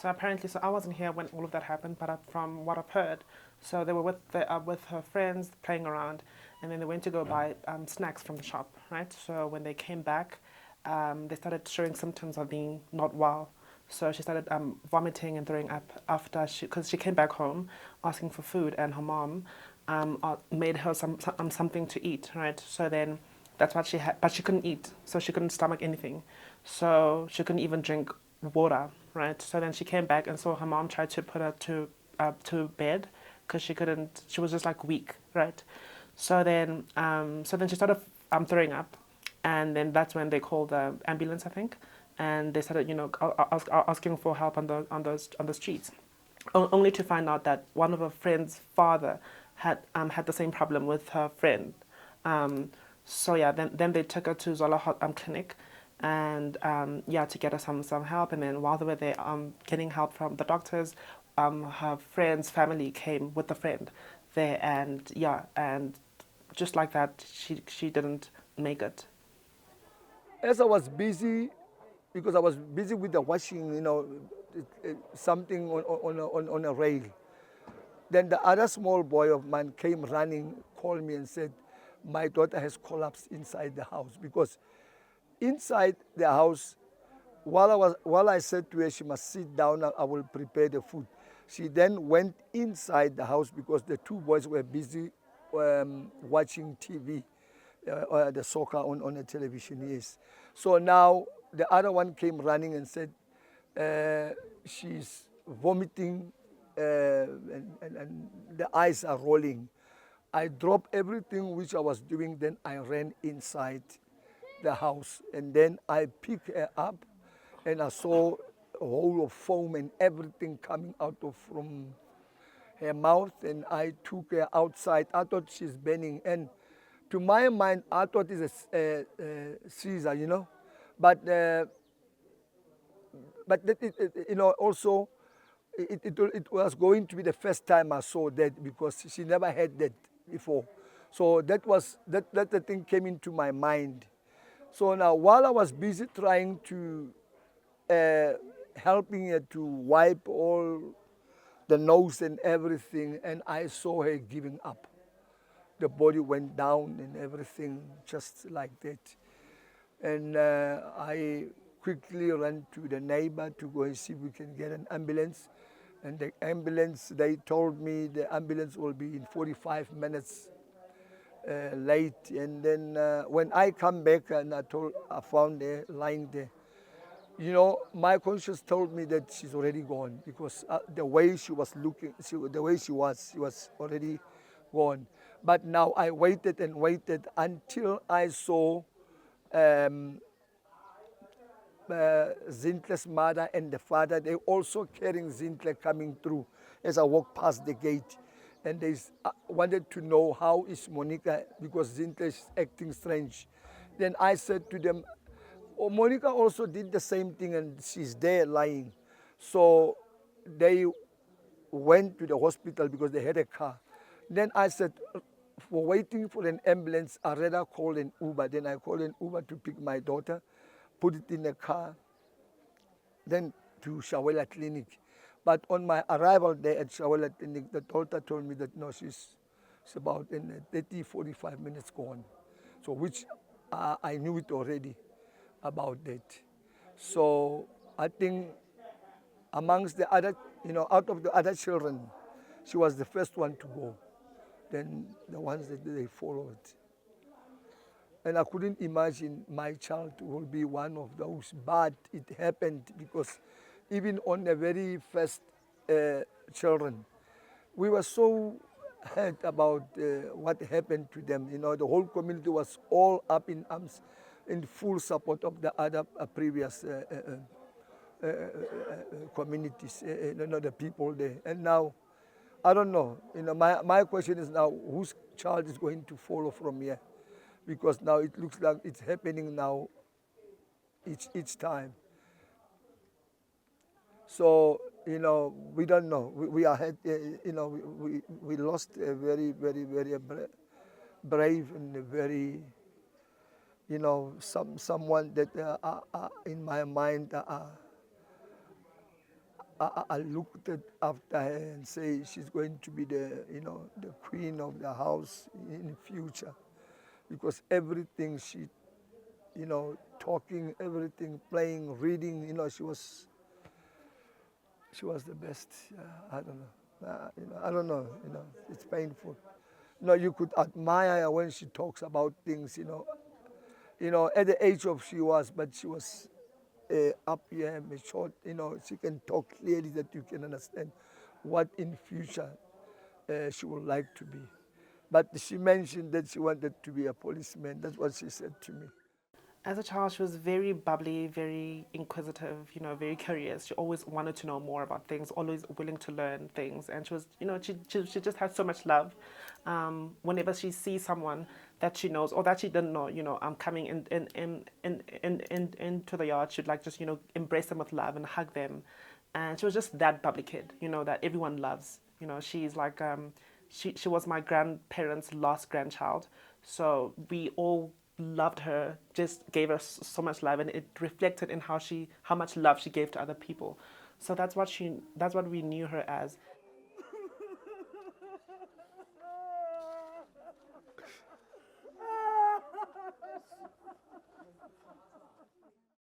So apparently, so I wasn't here when all of that happened, but from what I've heard, so they were with her friends playing around, and then they went to go buy snacks from the shop, right? So when they came back, they started showing symptoms of being not well. So she started vomiting and throwing up after because she came back home asking for food, and her mom made her something to eat, right? So then that's what she had, but she couldn't eat, so she couldn't stomach anything, so she couldn't even drink water, right? So then she came back, and so her mom tried to put her to bed because she couldn't. She was just like weak, right? So then she started throwing up, and then that's when they called the ambulance, I think, and they started, asking for help on the streets, only to find out that one of her friend's father had the same problem with her friend. So yeah, then they took her to Zola Clinic, and yeah, to get her some help. And then while they were there, getting help from the doctors, her friend's family came with the friend there, and yeah, and just like that, she didn't make it. As I was busy, because I was busy with the washing, something on a rail. Then the other small boy of mine came running, called me and said, my daughter has collapsed inside the house. Because inside the house, while I said to her she must sit down, I will prepare the food. She then went inside the house because the two boys were busy watching TV, the soccer on the television, yes. So now the other one came running and said, she's vomiting and the eyes are rolling. I dropped everything which I was doing, then I ran inside the house, and then I picked her up, and I saw a hole of foam and everything coming out of from her mouth, and I took her outside. I thought she's burning, and to my mind, I thought it's a Caesar, but also it was going to be the first time I saw that because she never had that before. So that the thing came into my mind. So now while I was busy trying to uh, helping her to wipe all the nose and everything, and I saw her giving up. The body went down and everything just like that. And I quickly ran to the neighbor to go and see if we can get an ambulance. And the ambulance, they told me the ambulance will be in 45 minutes late. And then when I come back and I found her lying there, my conscience told me that she's already gone because the way she was looking, the way she was already gone. But now I waited and waited until I saw um, Zintle's mother and the father. They also carrying Zintle coming through as I walked past the gate. And they wanted to know how is Monica because Zintle is acting strange. Then I said to them, oh, Monica also did the same thing and she's there lying. So they went to the hospital because they had a car. Then I said, for waiting for an ambulance, I rather call an Uber. Then I called an Uber to pick my daughter, put it in a car, then to Shawela Clinic. But on my arrival there at Shawela Clinic, the doctor told me that no, she's about in 30, 45 minutes gone. So which I knew it already about that. So I think amongst the other, out of the other children, she was the first one to go. Then the ones that they followed. And I couldn't imagine my child will be one of those. But it happened because even on the very first children, we were so hurt about what happened to them. The whole community was all up in arms in full support of the other previous communities, the people there. And now, I don't know. My question is now, whose child is going to follow from here? Because now it looks like it's happening now each time. So, we don't know. We are, we lost a very, very, very brave and a very, someone that in my mind I looked at after her and say she's going to be the, the queen of the house in the future, because everything she, talking, everything, playing, reading, she was the best. Yeah, I don't know. I don't know. It's painful. You could admire her when she talks about things. At the age of she was, but she was up here, short. She can talk clearly that you can understand what in future she would like to be. But she mentioned that she wanted to be a policeman. That's what she said to me. As a child, she was very bubbly, very inquisitive, very curious. She always wanted to know more about things, always willing to learn things. And she was, she just had so much love. Whenever she sees someone that she knows or that she didn't know, coming into the yard, she'd like just, embrace them with love and hug them. And she was just that bubbly kid, that everyone loves. She's like, she was my grandparents' last grandchild. So we all loved her, just gave her so much love, and it reflected in how much love she gave to other people. So that's what we knew her as.